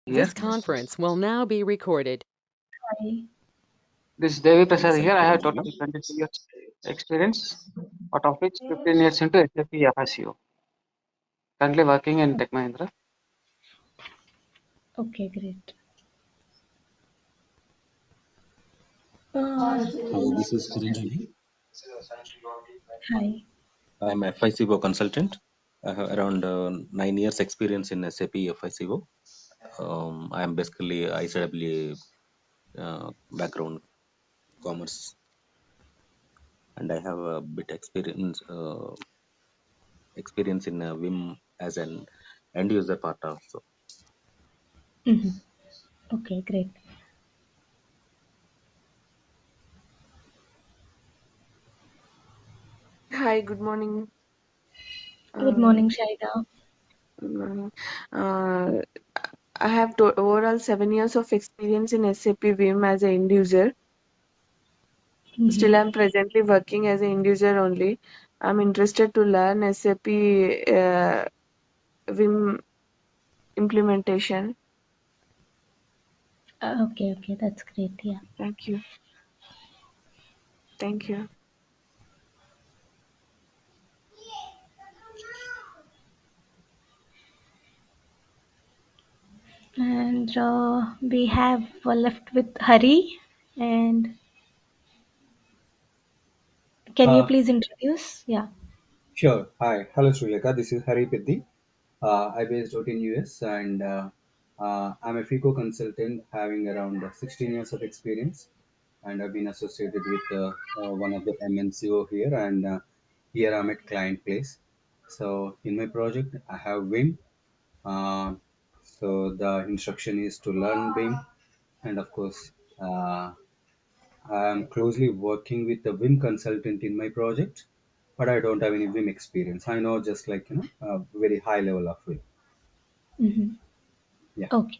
This Here. conference will now be recorded. Hi. This is Devi Prasad here. I have total 23 years experience, out of which 15 years into SAP FSU. Currently working in Tech Mahindra. Okay, great. Hi, this is Chiranjeevi. Hi. I'm a FICO consultant. I have around 9 years experience in SAP FICO. I am basically ICW background commerce, and I have a bit experience in Vim as an end user part also. Mhm. Okay, great. Hi, good morning. Good Uh, morning, Shaida. good morning. Uh, I have overall 7 years of experience in SAP Vim as an end user. Mm-hmm. Still, I'm presently working as an end user only. I'm interested to learn SAP Vim implementation. Okay, that's great. Yeah. Thank you. Thank you. And we have left with Hari. And can you Uh, please introduce? Yeah. sure. Hi. Hello, Sri Lanka. This is Hari Piddi. I based out in US and I'm a FICO consultant having around 16 years of experience and I've been associated with one of the MNCO here and here I'm at client place. So in my project, I have Vim. Uh, so the instruction is to learn Vim and of course, I am closely working with the Vim consultant in my project, but I don't have any Vim experience. I know just like a very high level of Vim. Mm-hmm. Yeah. Okay.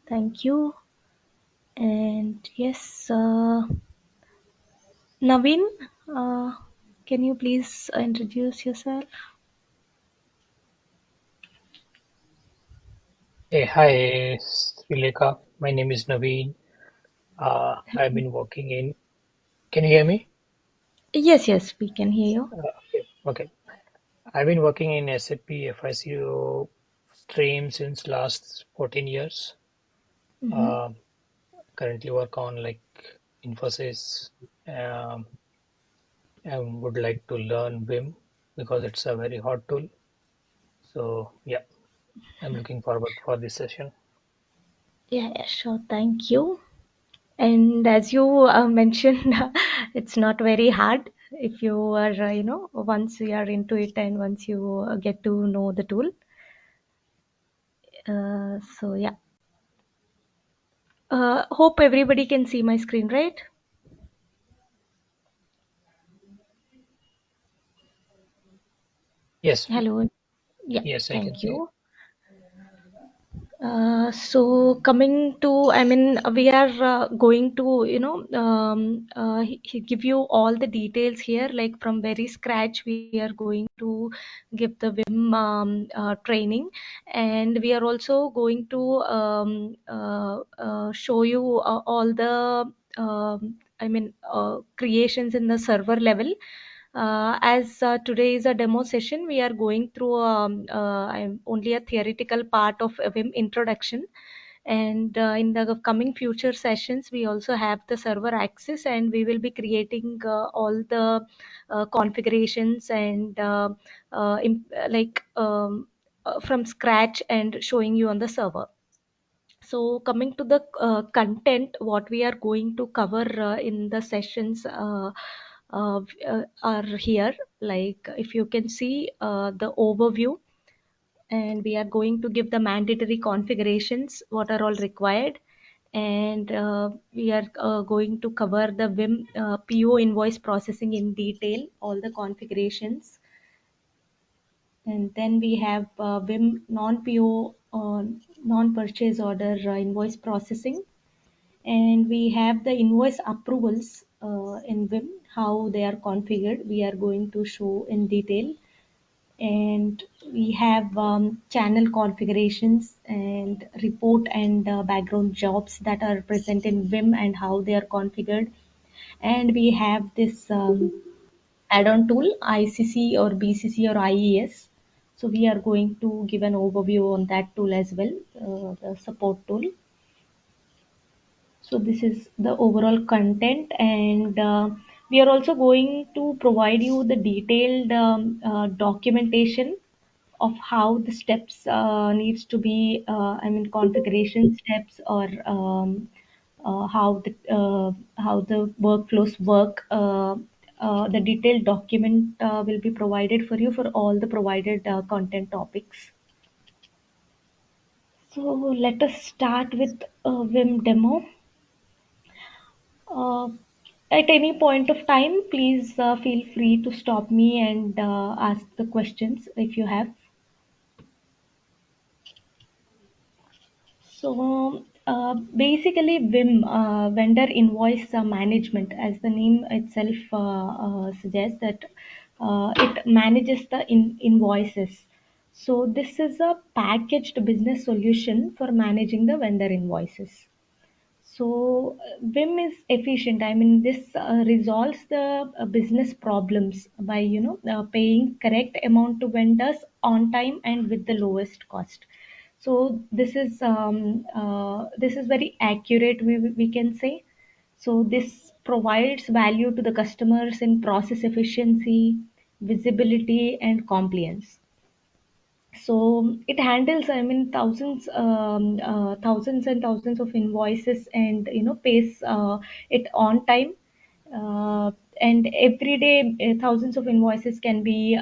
Thank you. And yes, Naveen, uh, can you please introduce yourself? Hey, hi, Srilekha. My name is Naveen. I've been working in. Can you hear me? Yes, we can hear you. Okay. Okay. I've been working in SAP FICO stream since last 14 years. Mm-hmm. Uh, Currently work on like Infosys. Um, and would like to learn Vim because it's a very hot tool. So yeah, I'm looking forward for this session. Yeah, sure. Thank you. And as you mentioned, it's not very hard if you are, once you are into it and once you get to know the tool. So, yeah. Hope everybody can see my screen, right? Yes, Hello. Yeah, yes, I can thank see. you. So coming to, I mean, we are going to, give you all the details here, like from very scratch, we are going to give the Vim training, and we are also going to show you all the, creations in the server level. As today is a demo session, we are going through only a theoretical part of Vim introduction. And in the coming future sessions, we also have the server access, and we will be creating all the configurations and from scratch and showing you on the server. So coming to the content, what we are going to cover in the sessions are here. Like if you can see the overview, and we are going to give the mandatory configurations, what are all required. And we are going to cover the Vim PO invoice processing in detail, all the configurations. And then we have Vim non-PO, non-purchase order invoice processing. And we have the invoice approvals in Vim, how they are configured. We are going to show in detail. and we have channel configurations and report and background jobs that are present in Vim and how they are configured. And we have this add-on tool ICC or BCC or IES. So we are going to give an overview on that tool as well, the support tool. So this is the overall content, and we are also going to provide you the detailed documentation of how the steps needs to be, I mean configuration steps, or how the workflows work. The detailed document will be provided for you for all the provided content topics. So let us start with Vim demo. Uh, at any point of time, please feel free to stop me and ask the questions if you have. So basically, Vim, vendor invoice management, as the name itself suggests, that it manages the invoices. So this is a packaged business solution for managing the vendor invoices. So Vim is efficient. I mean, this resolves the business problems by paying correct amount to vendors on time and with the lowest cost. So this is very accurate. We can say. So this provides value to the customers in process efficiency, visibility, and compliance. So it handles, I mean, thousands and thousands of invoices, and pays it on time. uh, and every day thousands of invoices can be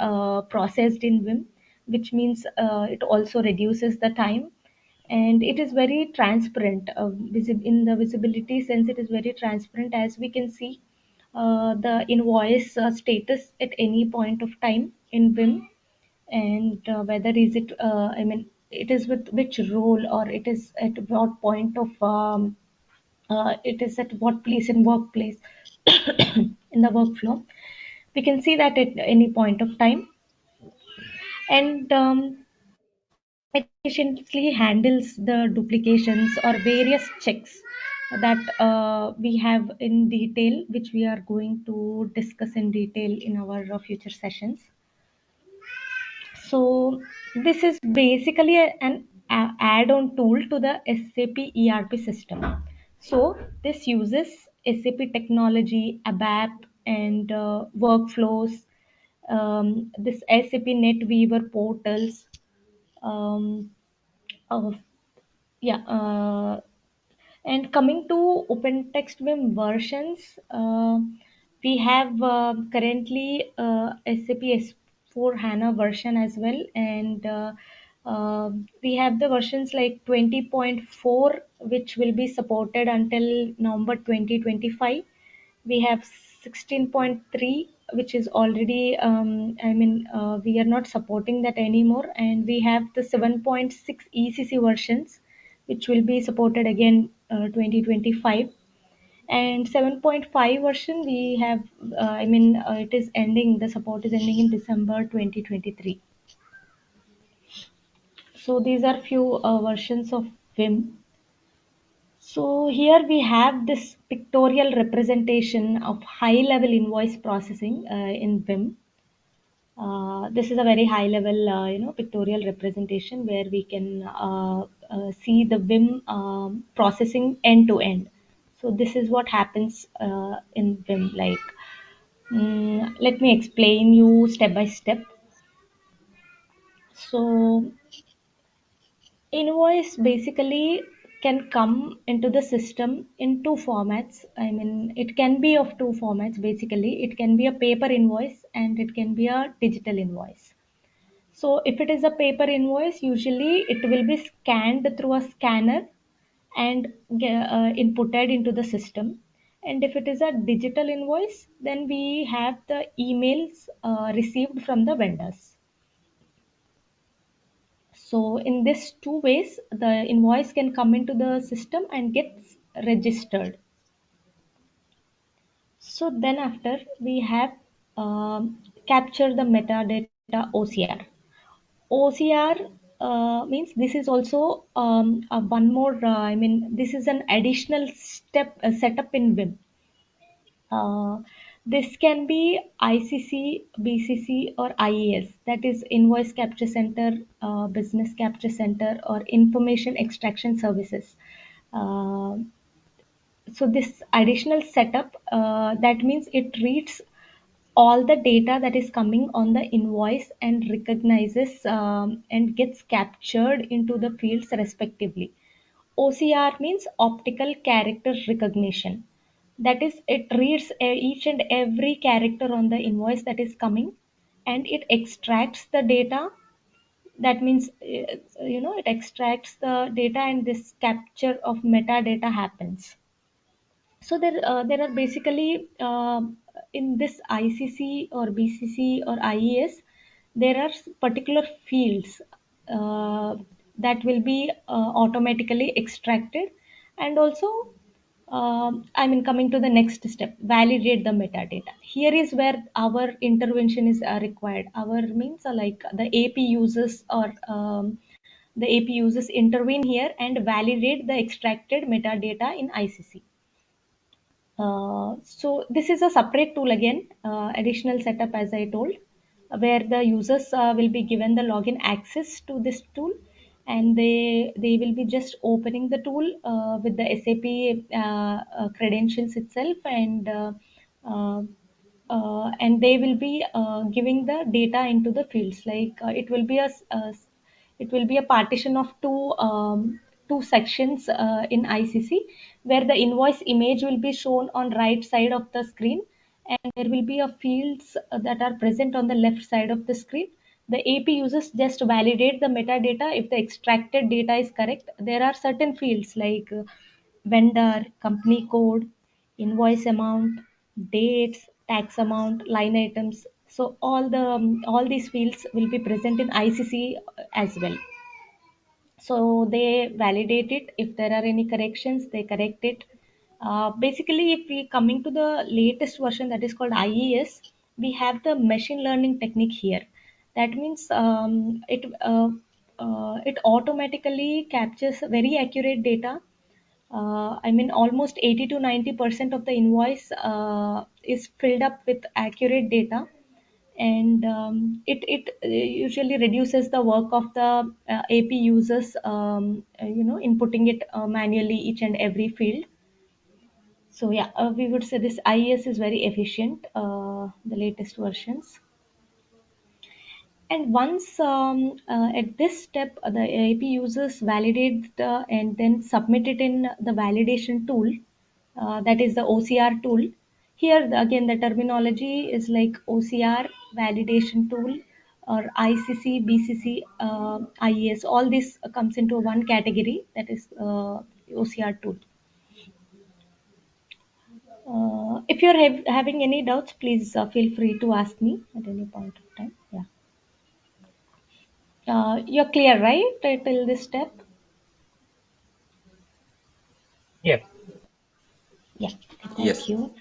processed in Vim, which means it also reduces the time, and it is very transparent. In the visibility sense, it is very transparent, as we can see the invoice status at any point of time in Vim, and whether is it, I mean, it is with which role, or it is at what point of it is at what place in workplace in the workflow. We can see that at any point of time, and it efficiently handles the duplications or various checks that we have in detail, which we are going to discuss in detail in our future sessions. So this is basically an add-on tool to the SAP ERP system. So this uses SAP technology, ABAP, and workflows. This SAP NetWeaver portals. Um, uh, yeah. And coming to OpenText Vim versions, we have currently SAP S4 HANA version as well, and we have the versions like 20.4, which will be supported until November 2025. We have 16.3, which is already, I mean, we are not supporting that anymore, and we have the 7.6 ECC versions, which will be supported again 2025, and 7.5 version we have, I mean, it is ending, the support is ending in December 2023. So these are few versions of Vim. So here we have this pictorial representation of high-level invoice processing in Vim. This is a very high-level, pictorial representation where we can see the Vim processing end to end. So this is what happens in Vim. Like, let me explain you step by step. So invoice basically can come into the system in two formats. I mean, it can be of two formats basically. It can be a paper invoice and it can be a digital invoice. So if it is a paper invoice, usually it will be scanned through a scanner and inputted into the system. And if it is a digital invoice, then we have the emails received from the vendors. So in this two ways, the invoice can come into the system and gets registered. So then after we have capture the metadata OCR. OCR means this is also one more, this is an additional step setup in Vim. This can be ICC, BCC, or IES, that is Invoice Capture Center, Business Capture Center, or Information Extraction Services. Uh, so this additional setup, that means it reads all the data that is coming on the invoice and recognizes and gets captured into the fields respectively. OCR means optical character recognition. That is, it reads each and every character on the invoice that is coming, and it extracts the data. That means, it extracts the data, and this capture of metadata happens. So there are basically, in this ICC or BCC or IES, there are particular fields that will be automatically extracted, and also, coming to the next step, validate the metadata. Here is where our intervention is required. Our means like the AP users, or the AP users intervene here and validate the extracted metadata in ICC. So this is a separate tool again, additional setup as I told, where the users will be given the login access to this tool, and they will be just opening the tool with the SAP credentials itself, and they will be giving the data into the fields. Like it will be a partition of two sections in ICC, where the invoice image will be shown on right side of the screen, and there will be a fields that are present on the left side of the screen. The AP users just validate the metadata if the extracted data is correct. There are certain fields like vendor, company code, invoice amount, dates, tax amount, line items. So all these fields will be present in ICC as well. So they validate it. If there are any corrections, they correct it. Basically, if we coming to the latest version that is called IES, we have the machine learning technique here. That means it automatically captures very accurate data. Almost 80 to 90% of the invoice is filled up with accurate data, and it usually reduces the work of the AP users, inputting it manually each and every field. So yeah, we would say this IES is very efficient, the latest versions. And once at this step, the AP users validate and then submit it in the validation tool, that is the OCR tool. Here, again, the terminology is like OCR, validation tool, or ICC, BCC, IES. All this comes into one category, that is OCR tool. If you're having any doubts, please feel free to ask me at any point of time. Yeah. You're clear, right, till this step? Yeah. Yeah, Yes. thank you.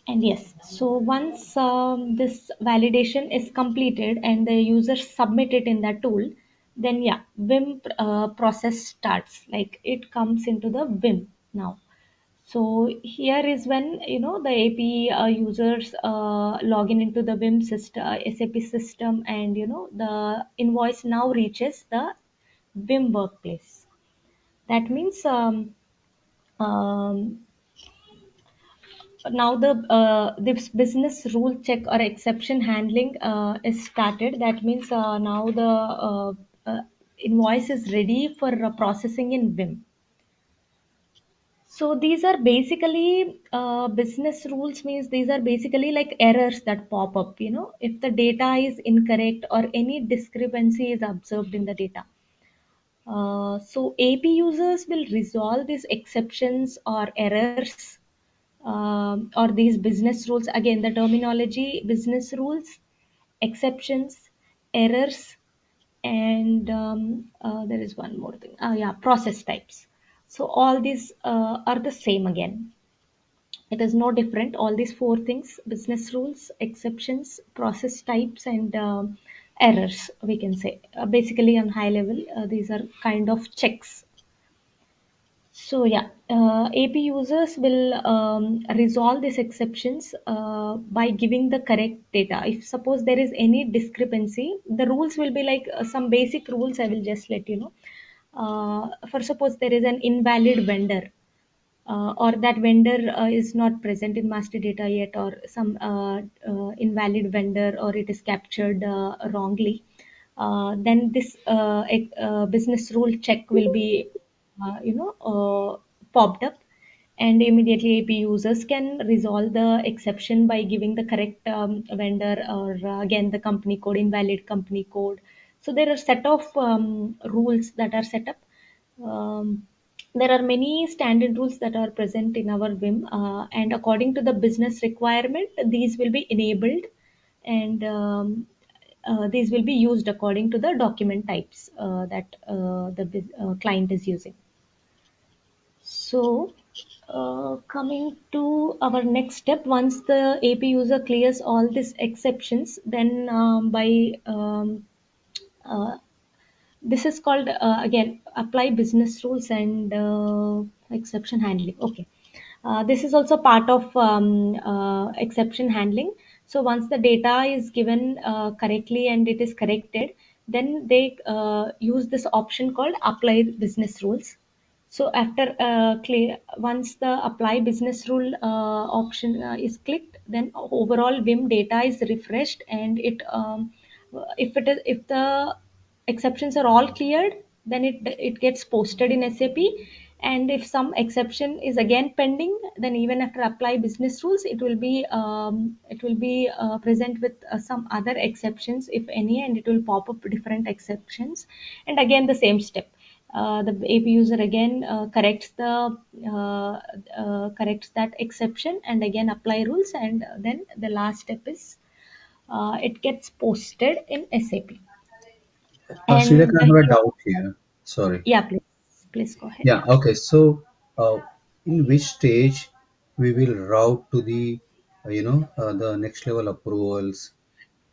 And yes, so once this validation is completed and the user submit it in that tool, then yeah, Vim process starts. Like it comes into the Vim now. So here is when the AP users login into the Vim system, SAP system, and the invoice now reaches the Vim workplace. That means um, now the this business rule check or exception handling is started. That means now the invoice is ready for processing in Vim. So these are basically business rules, means these are basically like errors that pop up, if the data is incorrect or any discrepancy is observed in the data. So AP users will resolve these exceptions or errors, or these business rules. Again, the terminology: business rules, exceptions, errors, and there is one more thing. Yeah, process types. So all these are the same again. It is no different. All these four things: business rules, exceptions, process types, and errors, we can say. Basically, on high level, these are kind of checks. So yeah, AP users will resolve these exceptions by giving the correct data. If suppose there is any discrepancy, the rules will be like some basic rules. I will just let you know. For suppose there is an invalid vendor, or that vendor is not present in master data yet, or some invalid vendor, or it is captured wrongly, then this business rule check will be popped up, and immediately AP users can resolve the exception by giving the correct vendor, or again the company code, invalid company code. So there are set of rules that are set up. There are many standard rules that are present in our Vim, and according to the business requirement, these will be enabled, and these will be used according to the document types that the client is using. So, coming to our next step, once the AP user clears all these exceptions, then by uh, this is called again apply business rules and exception handling. Okay. This is also part of exception handling. So once the data is given correctly and it is corrected, then they use this option called apply business rules. So after once the apply business rule option is clicked, then overall Vim data is refreshed, and if the exceptions are all cleared, then it gets posted in SAP. And if some exception is again pending, then even after apply business rules, it will be present with some other exceptions, if any, and it will pop up different exceptions. And again the same step, the AP user again corrects that exception, and again apply rules, and then the last step is it gets posted in SAP. Srilekha, And I have a doubt here. Sorry. yeah, please go ahead. Yeah, okay. So, in which stage we will route to the, the next level approvals,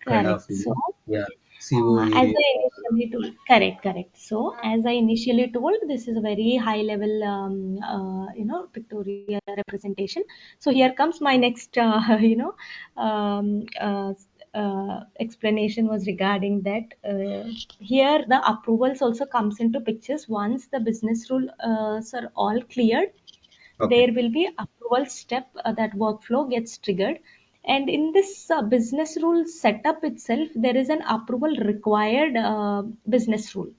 kind of, Correct. So, yeah, CO as area. I initially told, correct. So, as I initially told, this is a very high level, pictorial representation. So, here comes my next, explanation was regarding that. Here, the approvals also comes into pictures once the business rules are all cleared. Okay, There will be approval step, that workflow gets triggered, and in this business rule setup itself, there is an approval required business rule.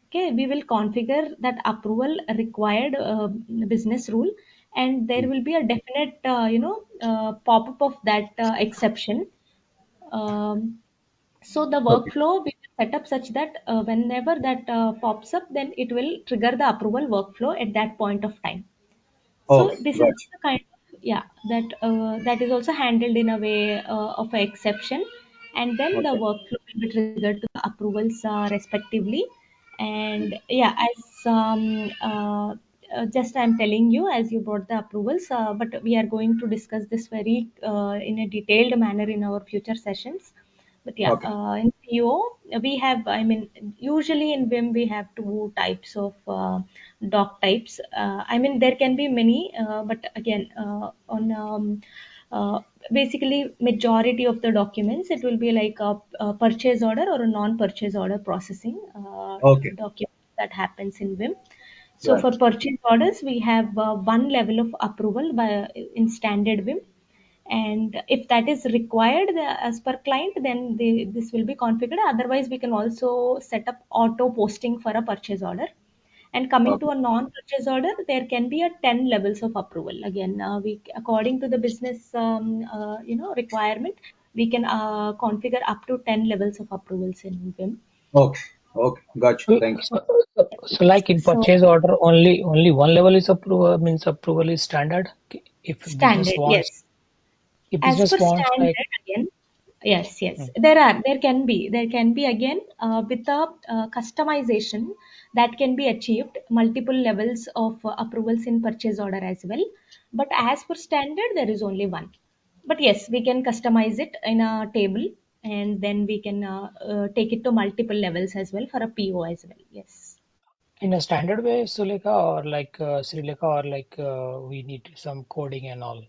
Okay, we will configure that approval required business rule, and there will be a definite pop-up of that exception. um, so the okay. workflow we will set up such that whenever that pops up, then it will trigger the approval workflow at that point of time. So Okay, this is gotcha. the kind of, yeah, that is also handled in a way of an exception, and then the Okay, workflow will be triggered to the approvals respectively. And yeah, as just I'm telling you, as you brought the approvals, but we are going to discuss this very in a detailed manner in our future sessions. But yeah, okay, in PO we have, I mean, usually in Vim we have two types of doc types. I mean, there can be many, but again, on uh, basically majority of the documents, it will be like a purchase order or a non-purchase order processing okay, document that happens in Vim. So right. for purchase orders, we have one level of approval by in standard Vim, and if that is required as per client, then this will be configured. Otherwise, we can also set up auto posting for a purchase order. And coming Okay, to a non-purchase order, there can be a 10 levels of approval. Again, we according to the business requirement, we can configure up to 10 levels of approvals in Vim. okay, okay, gotcha. So, Thank you. so, so like in So purchase order, only one level is approval, means approval is standard. If business standard, wants, yes. if As business per wants standard, like, again, yes, hmm, there can be again with a customization that can be achieved multiple levels of approvals in purchase order as well. But as per standard, there is only one. But yes, we can customize it in a table, and then we can take it to multiple levels as well for a PO as well. Yes. In a standard way, Sulekha, or like Srilekha, or like we need some coding and all.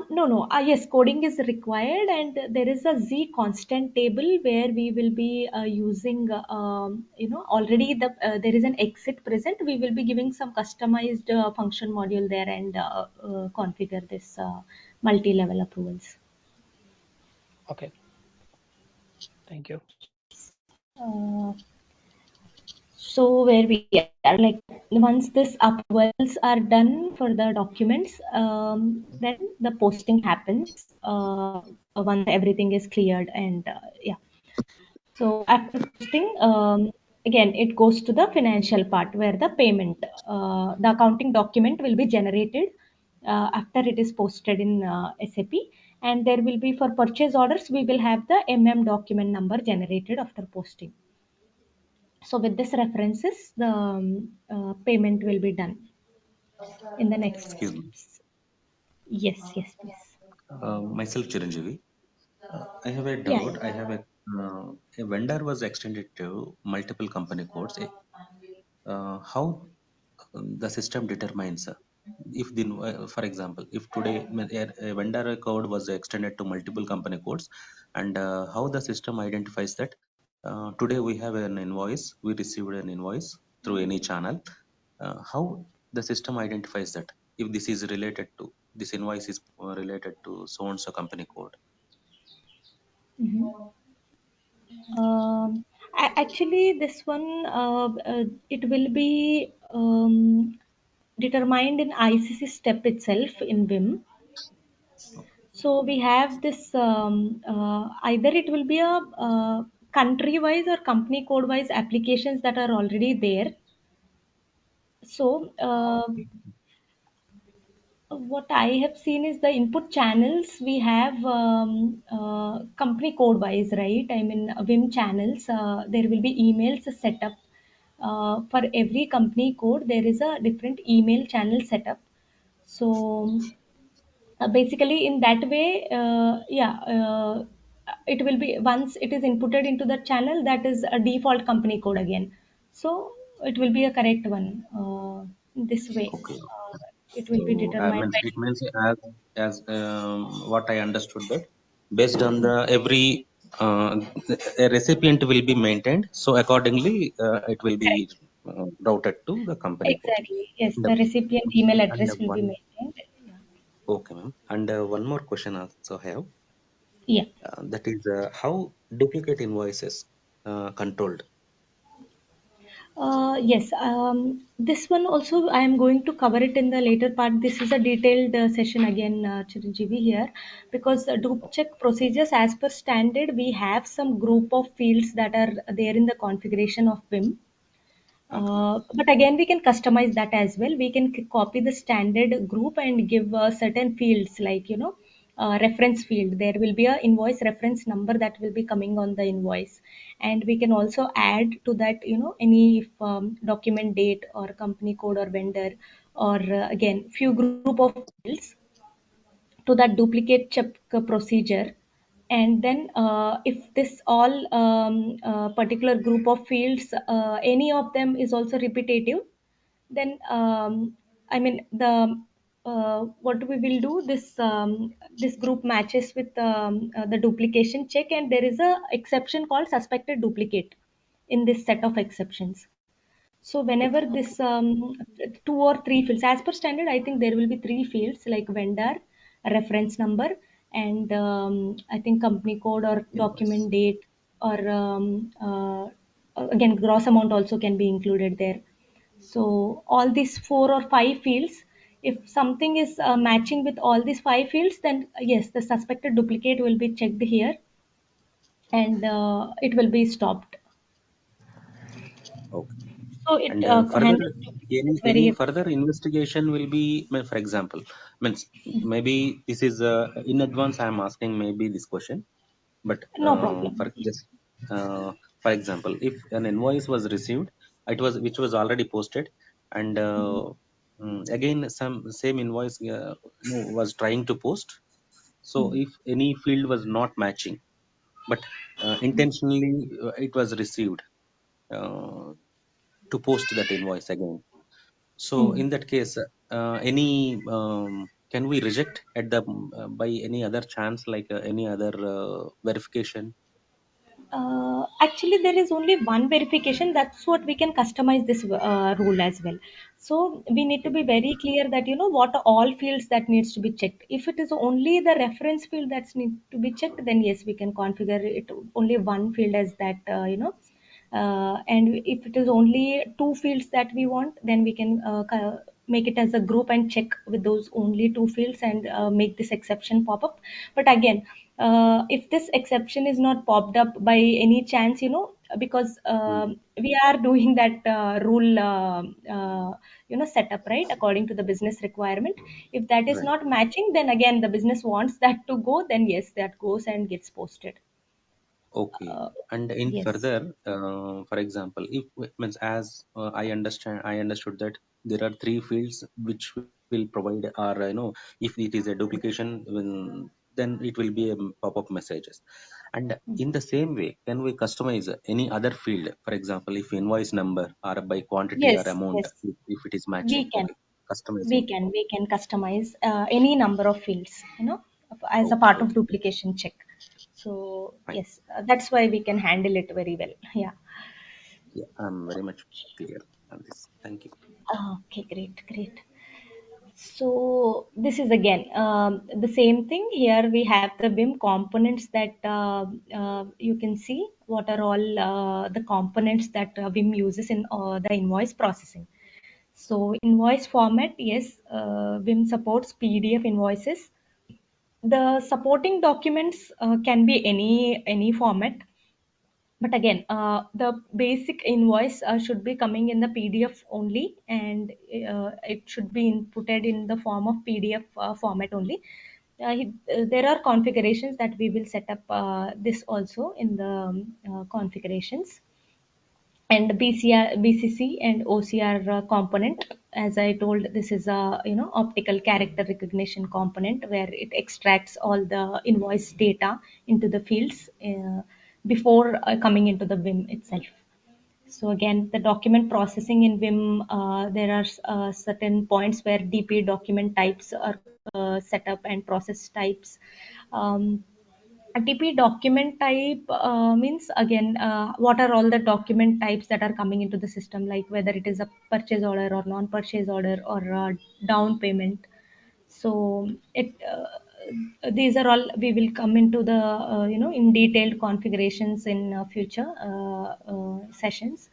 No, no. Yes, coding is required, and there is a Z constant table where we will be using, already there is an exit present. We will be giving some customized function module there and configure this multi-level approvals. Okay, thank you. Uh, so where we are, like once this approvals are done for the documents, then the posting happens once everything is cleared and yeah. So after posting, again it goes to the financial part where the payment, the accounting document will be generated after it is posted in SAP, and there will be for purchase orders we will have the document number generated after posting. So with this references, the payment will be done in the next Excuse me. steps. Yes, yes, please. Myself, Chiranjeevi. I have a Yeah, doubt. I have a vendor was extended to multiple company codes. How the system determines if the for example, if today a vendor code was extended to multiple company codes, and how the system identifies that today we have an invoice, we received an invoice through any channel, how the system identifies that if this is related to this invoice is related to so and so company code. yeah. Actually, this one it will be determined in ICC step itself in Vim. So we have this either it will be a country wise or company code wise applications that are already there. So what I have seen is the input channels we have company code wise, right? I mean, Vim channels, there will be emails set up. For every company code, there is a different email channel setup. So basically, in that way, it will be once it is inputted into the channel, that is a default company code again. So it will be a correct one this way. Okay. It So will be determined means by. it means as what I understood that based on the every uh, a recipient will be maintained. So accordingly, it will be Correct. routed to the company code. Exactly. Yes, And, the recipient email and address will be one maintained. Yeah. okay, ma'am. And one more question also have Yeah. that is how duplicate invoices controlled. Yes. This one also I am going to cover it in the later part. This is a detailed session again, Chiranjeevi here, because dupe check procedures as per standard, we have some group of fields that are there in the configuration of Vim. Okay. But again, we can customize that as well. We can copy the standard group and give certain fields like, reference field. There will be a invoice reference number that will be coming on the invoice. And we can also add to that, any document date or company code or vendor or again, few group of fields to that duplicate check procedure. And then if this all particular group of fields, any of them is also repetitive, then I mean the what we will do, this group matches with the duplication check, and there is a exception called suspected duplicate in this set of exceptions. So whenever Okay. this two or three fields, as per standard, I think there will be three fields like vendor, reference number, and I think company code or Invoice. document date, or again gross amount also can be included there. So all these four or five fields, if something is matching with all these five fields, then yes, the suspected duplicate will be checked here, and it will be stopped. Okay. So it And further, handles duplicates any very further investigation will be, for example, means maybe this is in advance. I am asking maybe this question, but no problem. for just for example, if an invoice was received, it was which was already posted, and again some same invoice was trying to post. So Mm. if any field was not matching, but intentionally it was received uh, to post that invoice again. So Mm. in that case, any can we reject at the by any other chance, like any other verification? Actually, there is only one verification. That's what we can customize this rule as well. So we need to Okay. be very clear that what are all fields that needs to be checked. If it is only the reference field that's need to be checked, then yes, we can configure it only one field as that. And if it is only two fields that we want, then we can make it as a group and check with those only two fields and make this exception pop up. But again, if this exception is not popped up by any chance, because Hmm. we are doing that rule setup, right, according to the business requirement. If that is Right. not matching, then again the business wants that to go, then yes, that goes and gets posted. Okay. uh, And in yes. further, for example, if means as I understood that there are three fields which will provide, or if it is a duplication, then it will be a pop-up messages. And in the same way, can we customize any other field? For example, if invoice number or by quantity or Yes, amount, yes, if it is matching. we can. Okay. Customizing. We can customize any number of fields, as a Okay. part of Okay. duplication check. So Fine. yes, that's why we can handle it very well. Yeah. Yeah, I'm very much clear on this. Thank you. Okay, great, great. So this is again the same thing. Here we have the Vim components that you can see what are all the components that Vim uses in the invoice processing. So invoice format, yes, Vim supports PDF invoices. The supporting documents can be any format, but again, the basic invoice should be coming in the PDF only, and it should be inputted in the form of PDF format only. There are configurations that we will set up this also in the configurations. And BCC and OCR component, as I told, this is a optical character recognition component where it extracts all the invoice data into the fields before coming into the Vim itself. So again, the document processing in Vim, there are certain points where DP document types are set up and process types. Um, a TP document type means again, what are all the document types that are coming into the system, like whether it is a purchase order or non-purchase order or down payment. So it these are all we will come into the in detailed configurations in future sessions.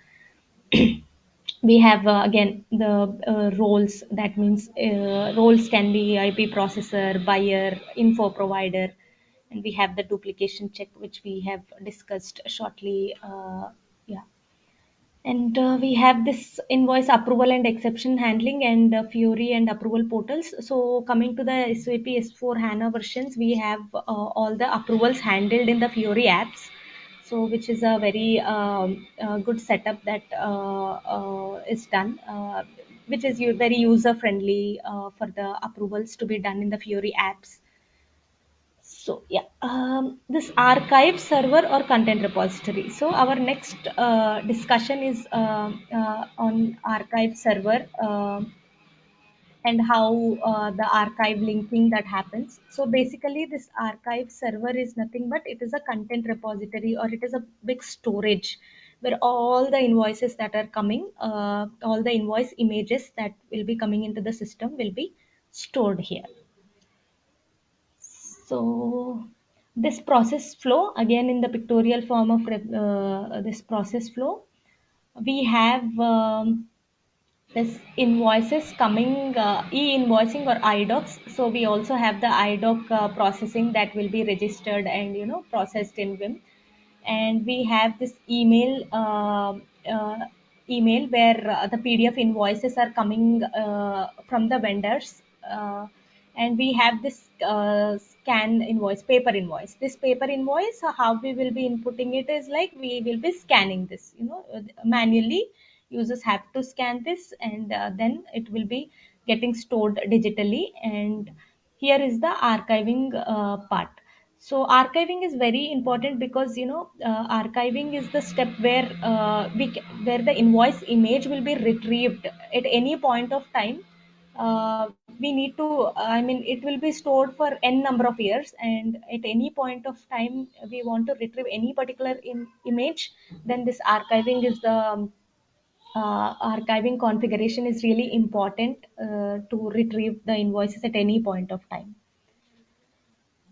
We have again the roles. That means roles can be IP processor, buyer, info provider, and we have the duplication check, which we have discussed shortly. Yeah. And we have this invoice approval and exception handling and Fury and approval portals. So coming to the SAP S4 HANA versions, we have all the approvals handled in the Fury apps. So which is a very good setup that is done, which is very user friendly for the approvals to be done in the Fury apps. So yeah, this archive server or content repository. So our next discussion is on archive server and how the archive linking that happens. So basically, this archive server is nothing but it is a content repository, or it is a big storage where all the invoices that are coming, all the invoice images that will be coming into the system will be stored here. So this process flow, again in the pictorial form of this process flow, we have this invoices coming, e-invoicing or IDOCs. So we also have the IDOC processing that will be registered and processed in Vim. And we have this email where the PDF invoices are coming from the vendors. And we have this scan invoice, paper invoice. This paper invoice, how we will be inputting it is like we will be scanning this, manually. Users have to scan this, and then it will be getting stored digitally. And here is the archiving part. So archiving is very important because archiving is the step where where the invoice image will be retrieved at any point of time. uh, we need to, I mean, it will be stored for n number of years, and at any point of time we want to retrieve any particular image, then this archiving is the archiving configuration is really important to retrieve the invoices at any point of time.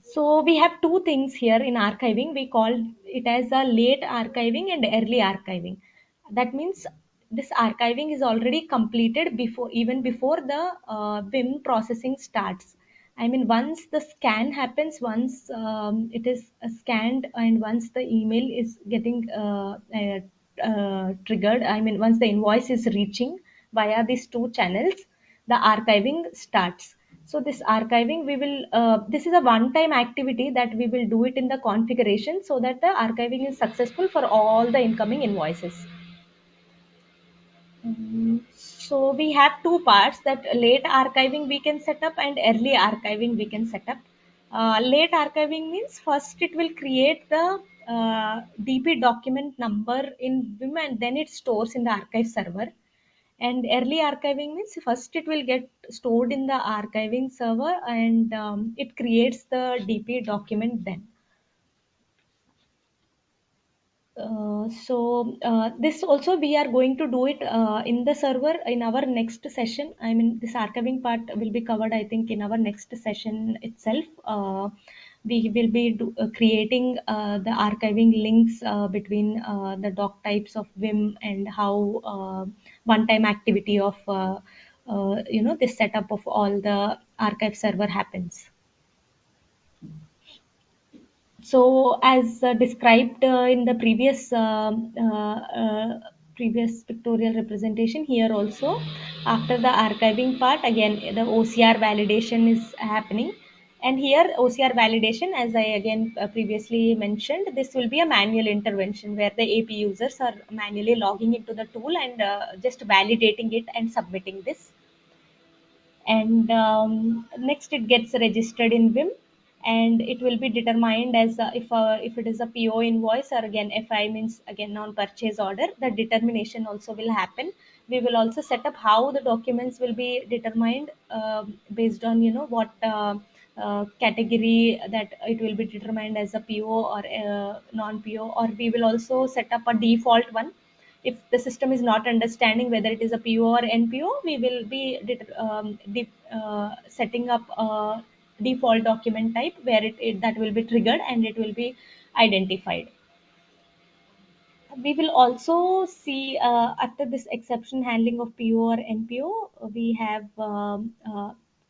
So we have two things here in archiving. We call it as a late archiving and early archiving. That means this archiving is already completed before, even before the BIM processing starts. I mean, once the scan happens, once it is scanned, and once the email is getting triggered, I mean, once the invoice is reaching via these two channels, the archiving starts. So this archiving, we will, this is a one-time activity that we will do it in the configuration so that the archiving is successful for all the incoming invoices. So we have two parts, that late archiving we can set up and early archiving we can set up. Late archiving means first it will create the DP document number in Vim, and then it stores in the archive server. And early archiving means first it will get stored in the archiving server, and it creates the DP document then. This also we are going to do it in the server in our next session. I mean, this archiving part will be covered, I think, in our next session itself. We will be creating the archiving links between the doc types of Vim, and how one-time activity of this setup of all the archive server happens. So, as described in the previous pictorial representation, here also, after the archiving part, again the OCR validation is happening. And here OCR validation, as I again previously mentioned, this will be a manual intervention where the AP users are manually logging into the tool and just validating it and submitting this. And next it gets registered in Vim, and it will be determined as if it is a PO invoice, or again FI means again non purchase order, the determination also will happen. We will also set up how the documents will be determined based on what category that it will be determined as a PO or non PO, or we will also set up a default one. If the system is not understanding whether it is a PO or NPO, we will be setting up a default document type where that will be triggered and it will be identified. We will also see after this exception handling of PO or NPO, we have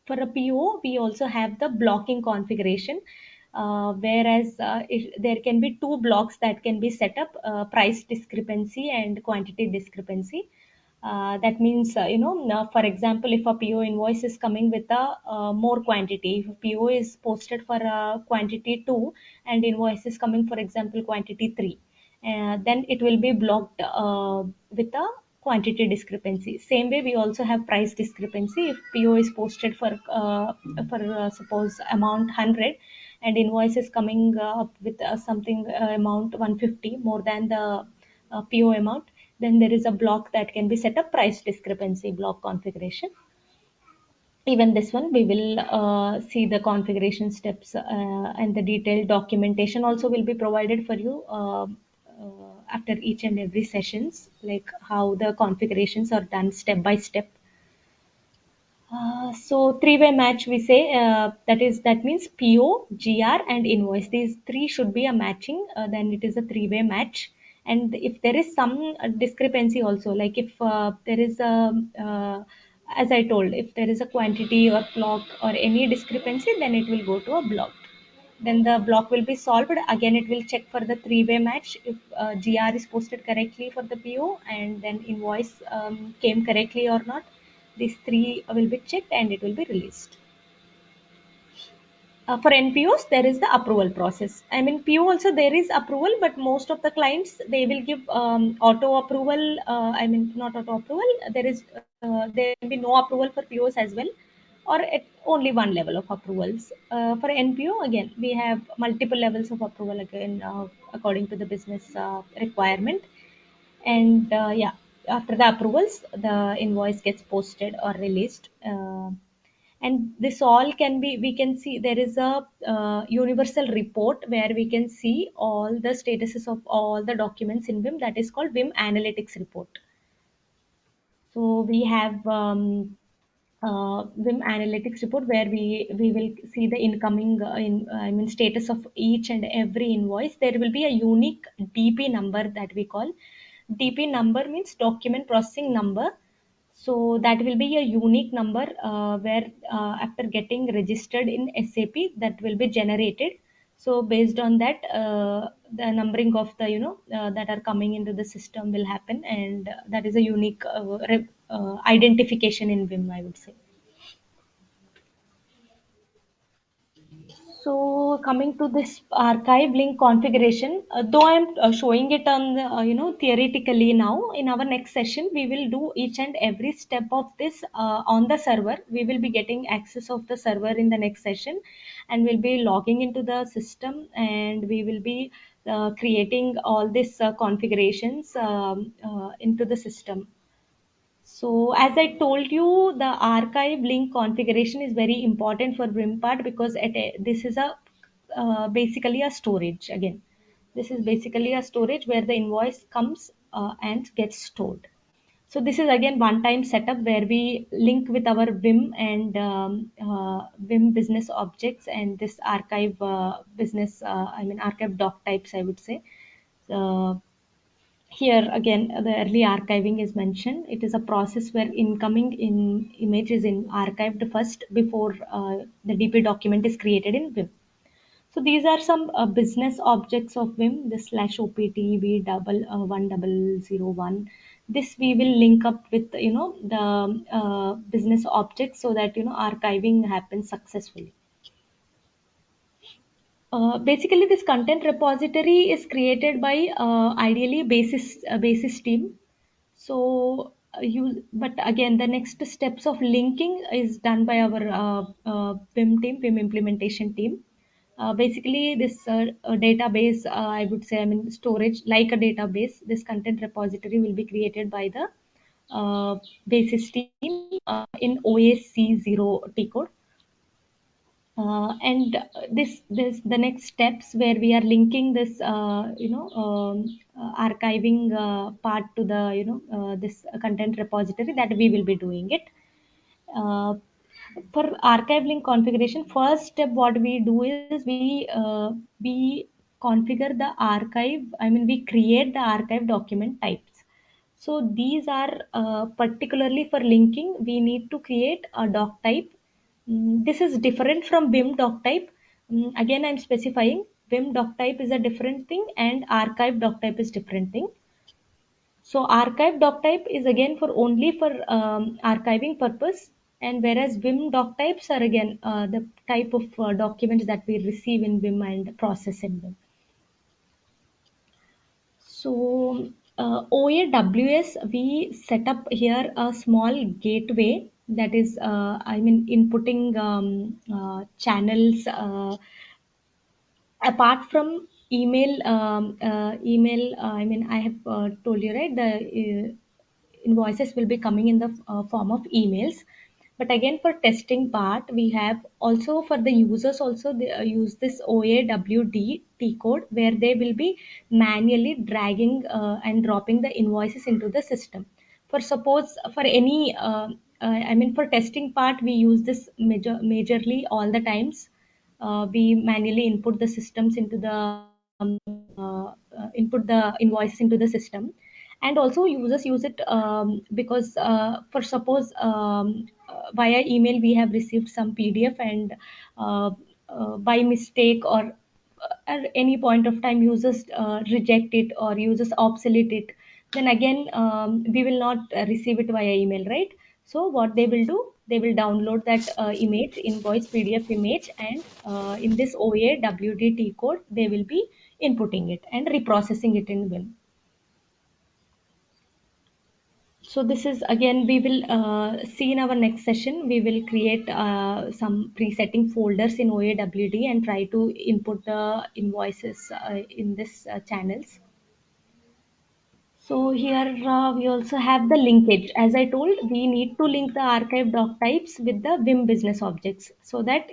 for a PO, we also have the blocking configuration. Whereas there can be two blocks that can be set up, price discrepancy and quantity discrepancy. That means, now, for example, if a PO invoice is coming with a more quantity, if PO is posted for quantity 2 and invoice is coming, for example, quantity 3, then it will be blocked with a quantity discrepancy. Same way, we also have price discrepancy. If PO is posted for suppose amount 100 and invoice is coming up with something amount 150 more than the PO amount, then there is a block that can be set up, price discrepancy block configuration. Even this one, we will see the configuration steps, and the detailed documentation also will be provided for you after each and every sessions, like how the configurations are done step by step. So three-way match, we say, that means PO, GR, and invoice. These three should be a matching. Then it is a three-way match. And if there is some discrepancy also, like if there is a as I told, if there is a quantity or block or any discrepancy, then it will go to a block. Then the block will be solved. Again, it will check for the three-way match if GR is posted correctly for the PO, and then invoice came correctly or not. These three will be checked and it will be released. For NPOs, there is the approval process. I mean, PO also there is approval, but most of the clients they will give auto approval. I mean, not auto approval. There will be no approval for POs as well, or at only one level of approvals. For NPO, again, we have multiple levels of approval again according to the business requirement. And yeah, after the approvals, the invoice gets posted or released. And this all can be, we can see there is a universal report where we can see all the statuses of all the documents in vim, that is called vim analytics report. So we have vim analytics report where we will see the incoming I mean status of each and every invoice. There will be a unique dp number that we call. DP number means document processing number. So that will be a unique number where after getting registered in SAP, that will be generated. So based on that, the numbering of the that are coming into the system will happen, and that is a unique identification in Vim, I would say. So coming to this archive link configuration, though I'm showing it on the, theoretically now, in our next session, we will do each and every step of this on the server. We will be getting access of the server in the next session, and we'll be logging into the system, and we will be creating all these configurations into the system. So as I told you, the archive link configuration is very important for Brimpart because this is a basically a storage again. This is basically a storage where the invoice comes and gets stored. So this is again one-time setup where we link with our Vim and Vim business objects and this archive I mean archive doc types, I would say. Uh, Here again, the early archiving is mentioned. It is a process where incoming image is archived first before the DP document is created in Vim. So these are some business objects of Vim. This slash opt v double 1001. This we will link up with the business objects so that archiving happens successfully. Basically, this content repository is created by ideally basis team. So but again, the next steps of linking is done by our Vim team, Vim implementation team. Basically, this database, I would say, I mean, storage like a database. This content repository will be created by the basis team in OAC0 T code. And this the next steps where we are linking this archiving part to the this content repository, that we will be doing it. uh, for archive link configuration, first step what we do is we configure the archive, I mean we create the archive document types. So these are particularly for linking we need to create a doc type. This is different from Vim doc type. Again, I'm specifying Vim doc type is a different thing and archive doc type is different thing. So archive doc type is again for only for archiving purpose, and whereas Vim doc types are again the type of documents that we receive in Vim and process in Vim. So OAWS, we set up here a small gateway that is, I mean, inputting channels apart from email. I mean, I have told you right, the invoices will be coming in the form of emails. But again, for testing part, we have also for the users also they use this OAWD T code where they will be manually dragging and dropping the invoices into the system. For suppose for any I mean for testing part, we use this majorly all the times. We manually input the systems into the input the invoices into the system. And also users use it because for suppose via email we have received some PDF and uh, by mistake or at any point of time users reject it or users obsolete it, then again we will not receive it via email, right? So what they will do, they will download that image, invoice PDF image, and in this OA WDT code, they will be inputting it and reprocessing it in Vim. So this is again, we will see in our next session, we will create some presetting folders in OAWD and try to input the invoices in this channels. So here we also have the linkage. As I told, we need to link the archive doc types with the Vim business objects so that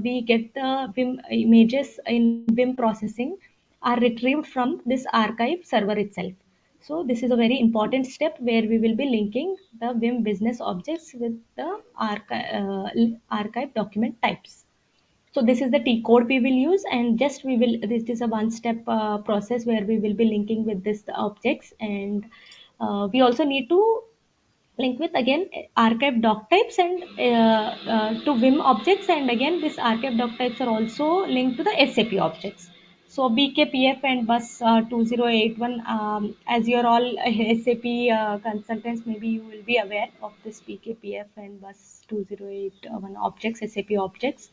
we get the Vim images in Vim processing are retrieved from this archive server itself. So this is a very important step where we will be linking the Vim business objects with the archive document types. So this is the T code we will use, and just we will, this is a one step process where we will be linking with this objects, and we also need to link with again archive doc types and to Vim objects, and again this archive doc types are also linked to the SAP objects. So BKPF and bus 2081, as you're all SAP consultants, maybe you will be aware of this BKPF and bus 2081 objects, SAP objects.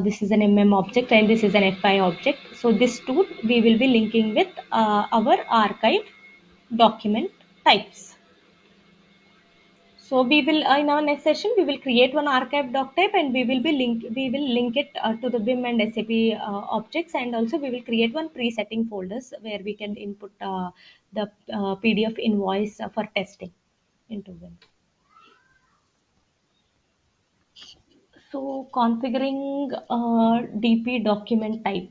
This is an object and this is an FI object. So this two we will be linking with our archive document types. So we will in our next session we will create one archive doc type, and we will link it to the Vim and SAP objects, and also we will create one presetting folders where we can input the PDF invoice for testing into Vim. So configuring DP document type,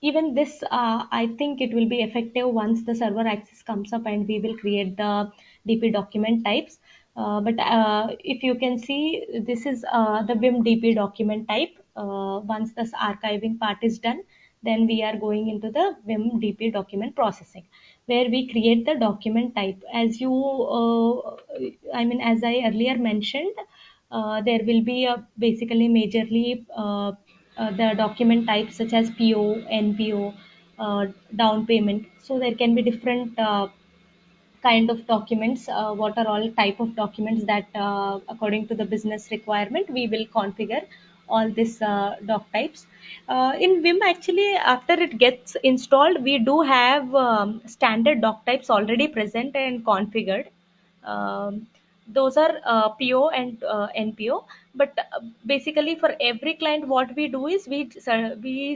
even this, I think it will be effective once the server access comes up and we will create the DP document types. But if you can see, this is the Vim DP document type. Once this archiving part is done, then we are going into the Vim DP document processing, where we create the document type. As you, as I earlier mentioned, there will be basically majorly the document types such as PO, NPO, down payment. So there can be different kind of documents, what are all type of documents that according to the business requirement we will configure all these doc types. In Vim, actually, after it gets installed, we do have standard doc types already present and configured. Those are PO and NPO. But basically, for every client, what we do is we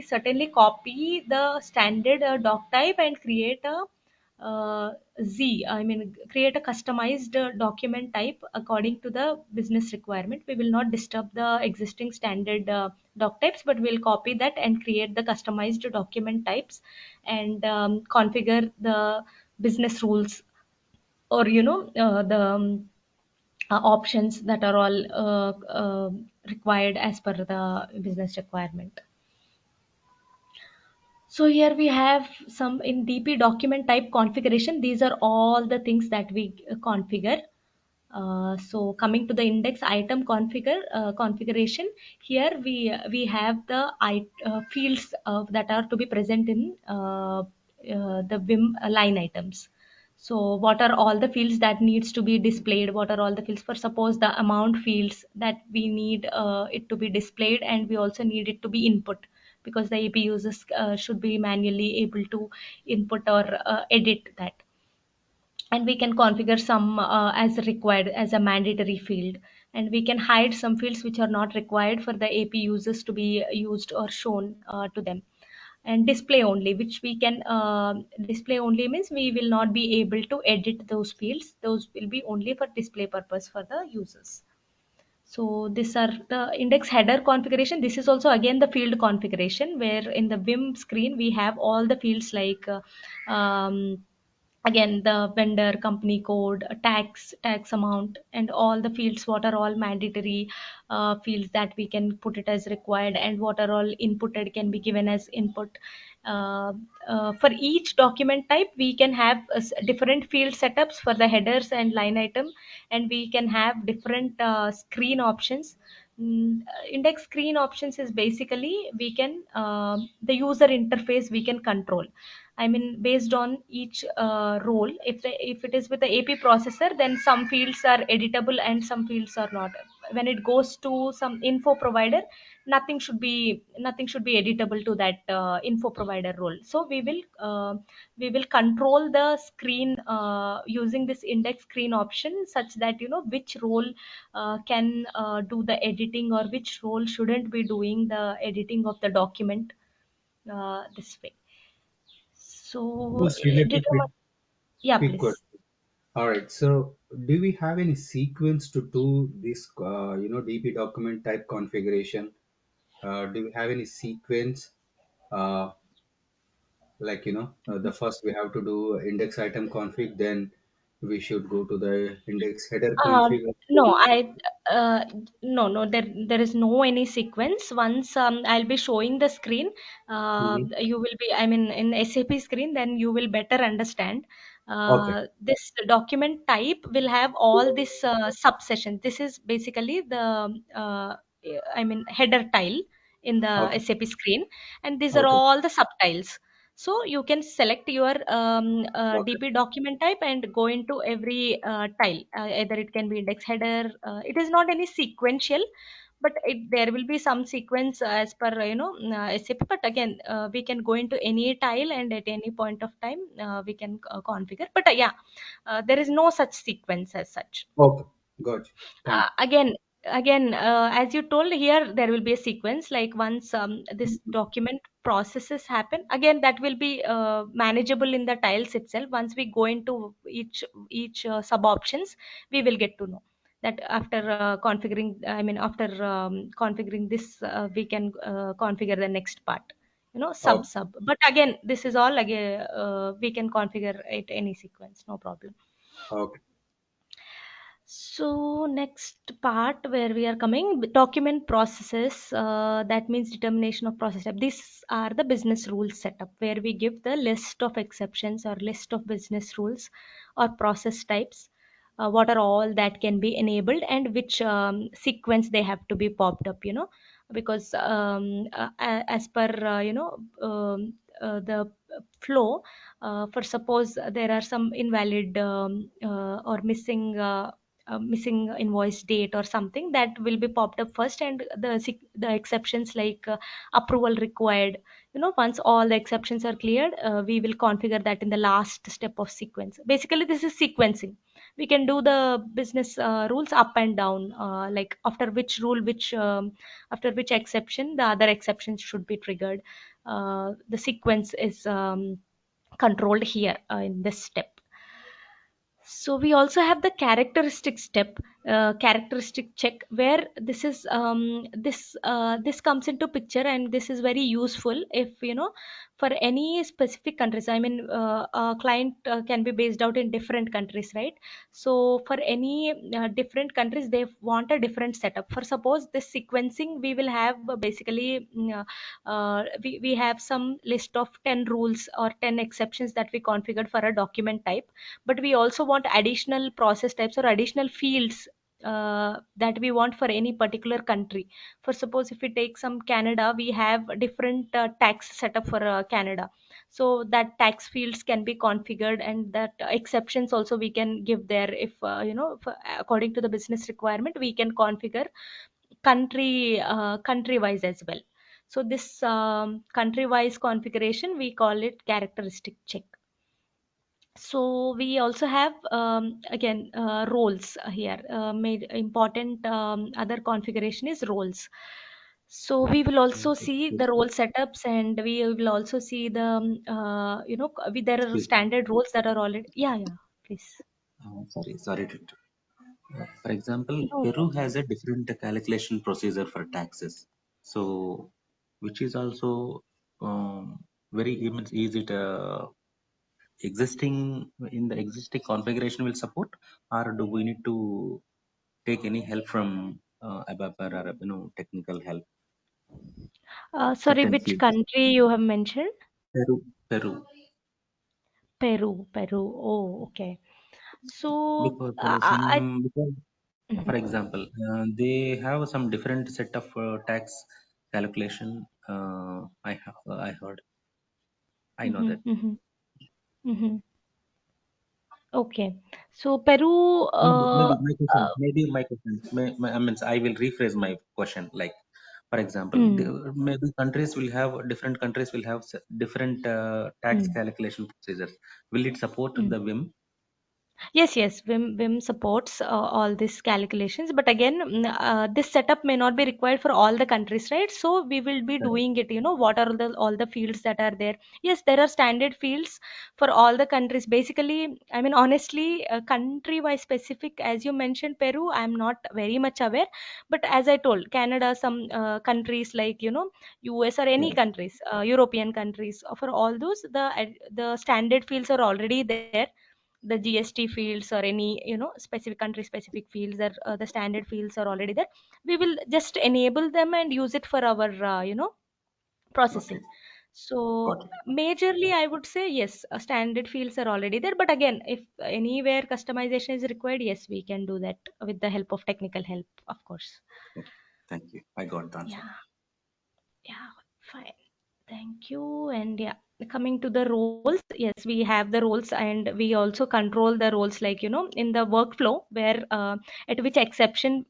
certainly copy the standard doc type and create a create a customized document type according to the business requirement. We will not disturb the existing standard doc types, but we'll copy that and create the customized document types and configure the business rules, or the options that are all required as per the business requirement. So here we have some in DP document type configuration. These are all the things that we configure. So coming to the index item configuration, here we have the fields that are to be present in the Vim line items. So what are all the fields that needs to be displayed? What are all the fields? For suppose the amount fields that we need it to be displayed, and we also need it to be input, because the AP users should be manually able to input or edit that. And we can configure some as required as a mandatory field, and we can hide some fields which are not required for the AP users to be used or shown to them. And display only, which we can display only means we will not be able to edit those fields. Those will be only for display purpose for the users. So these are the index header configuration. This is also again the field configuration, where in the Vim screen we have all the fields like again the vendor, company code, tax amount, and all the fields, what are all mandatory fields that we can put it as required, and what are all inputted can be given as input. For each document type we can have different field setups for the headers and line item, and we can have different screen options. Index screen options is basically we can the user interface we can control. I mean, based on each role. If it is with the AP processor, then some fields are editable and some fields are not. When it goes to some info provider, nothing should be editable to that info provider role. So we will control the screen using this index screen option, such that which role can do the editing, or which role shouldn't be doing the editing of the document this way. So Just related determine. Yeah, quick please. question. All right. So, do we have any sequence to do this, DP document type configuration? Do we have any sequence? Uh, the first we have to do index item config, then we should go to the index header Um, config. no, uh, no, there is no any sequence. Once I'll be showing the screen, Mhm. you will be, I mean, in SAP screen, then you will better understand. Okay. This document type will have all this subsession. This is basically the, I mean, header tile in the Okay. SAP screen, and these are Okay. all the subtiles. So you can select your Okay. DP document type and go into every tile. Either it can be index header. It is not any sequential, but there will be some sequence as per SAP. But again, we can go into any tile, and at any point of time we can configure. But there is no such sequence as such. Okay. Gotcha. Thank you. Again, as you told, here there will be a sequence, like once this Mhm. document processes happen, again that will be manageable in the tiles itself. Once we go into each sub options, we will get to know that after configuring, I mean, after configuring this, we can configure the next part, Okay. sub. But again, this is all again, we can configure it any sequence, no problem. Okay. So next part where we are coming, document processes, that means determination of process type. These are the business rules setup, where we give the list of exceptions or list of business rules or process types, what are all that can be enabled, and which sequence they have to be popped up, because as per the flow, for suppose there are some invalid or missing invoice date or something, that will be popped up first, and the exceptions like approval required, once all the exceptions are cleared, we will configure that in the last step of sequence. Basically, this is sequencing. We can do the business rules up and down, like after which rule, after which exception the other exceptions should be triggered. The sequence is controlled here in this step. So we also have the characteristic step, characteristic check, where this comes into picture, and this is very useful if for any specific countries. I mean, a client can be based out in different countries, right? So for any different countries, they want a different setup. For suppose this sequencing, we will have basically we have some list of 10 rules or 10 exceptions that we configured for a document type, but we also want additional process types or additional fields that we want for any particular country. For suppose if we take some Canada, we have a different tax setup for Canada. So that tax fields can be configured, and that exceptions also we can give there. If according to the business requirement, we can configure country wise as well. So this country wise configuration, we call it characteristic check. So we also have again roles here. Made important other configuration is roles. So we will also see Excuse the role setups, and we will also see the there are excuse me. standard roles that are already. Yeah, please. Sorry to for example, No Peru problem. has a different calculation procedure for taxes. So, which is also very easy to existing in the existing configuration will support, or do we need to take any help from ABAP or technical help? Sorry, Certain which fields. country you have mentioned? Peru, Peru. Oh, okay. So because because for Mhm, example, they have some different set of tax calculation. I heard, I know mhm, that. mhm. Mm-hmm. Okay. So Peru, Maybe my question. Maybe my question. I mean, I will rephrase my question. Like, for example, mm, maybe countries will have different countries will have different tax mm, calculation procedures. Will it support mm. the WIM? Yes, yes, Vim supports all these calculations, but again, this setup may not be required for all the countries, right? So we will be Correct. doing it. What are the all the fields that are there? Yes, there are standard fields for all the countries. Basically, I mean, honestly, country-wise specific, as you mentioned, Peru, I'm not very much aware. But as I told, Canada, some countries like US or any Yeah. countries, European countries, for all those, the standard fields are already there, the GST fields or any specific country specific fields, or the standard fields are already there. We will just enable them and use it for our Okay. processing. Got So it. majorly I would say yes, standard fields are already there, but again, if anywhere customization is required, yes, we can do that with the help of technical help, of course. Okay. Thank you. I got the answer. Yeah, yeah, fine. Thank you. And yeah, coming to the roles, yes, we have the roles, and we also control the roles, like in the workflow, where at which exception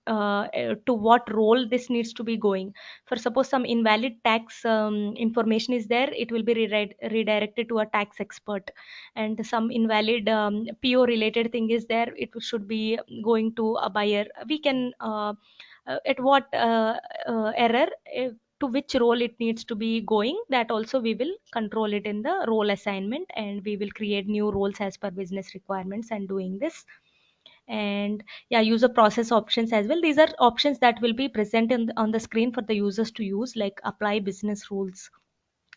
to what role this needs to be going. For suppose some invalid tax information is there, it will be redirected to a tax expert, and some invalid PO related thing is there, it should be going to a buyer. We can at what error, to which role it needs to be going, that also we will control it in the role assignment, and we will create new roles as per business requirements and doing this. And yeah, user process options as well, these are options that will be present on the screen for the users to use, like apply business rules,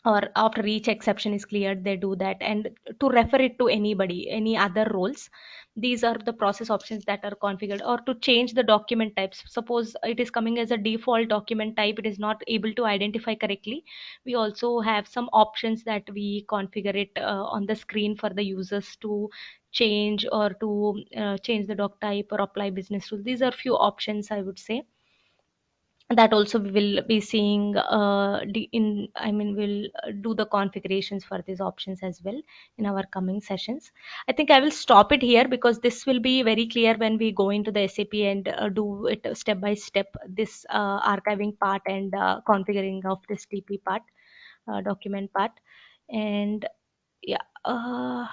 or after each exception is cleared they do that, and to refer it to anybody, any other roles. These are the process options that are configured, or to change the document types. Suppose it is coming as a default document type, it is not able to identify correctly, we also have some options that we configure it on the screen for the users to change, or to change the doc type or apply business rules. These are few options, I would say, that also we will be seeing in, I mean, we'll do the configurations for these options as well in our coming sessions. I think I will stop it here, because this will be very clear when we go into the SAP and do it step by step, this archiving part and configuring of this TP part, document part. And yeah, I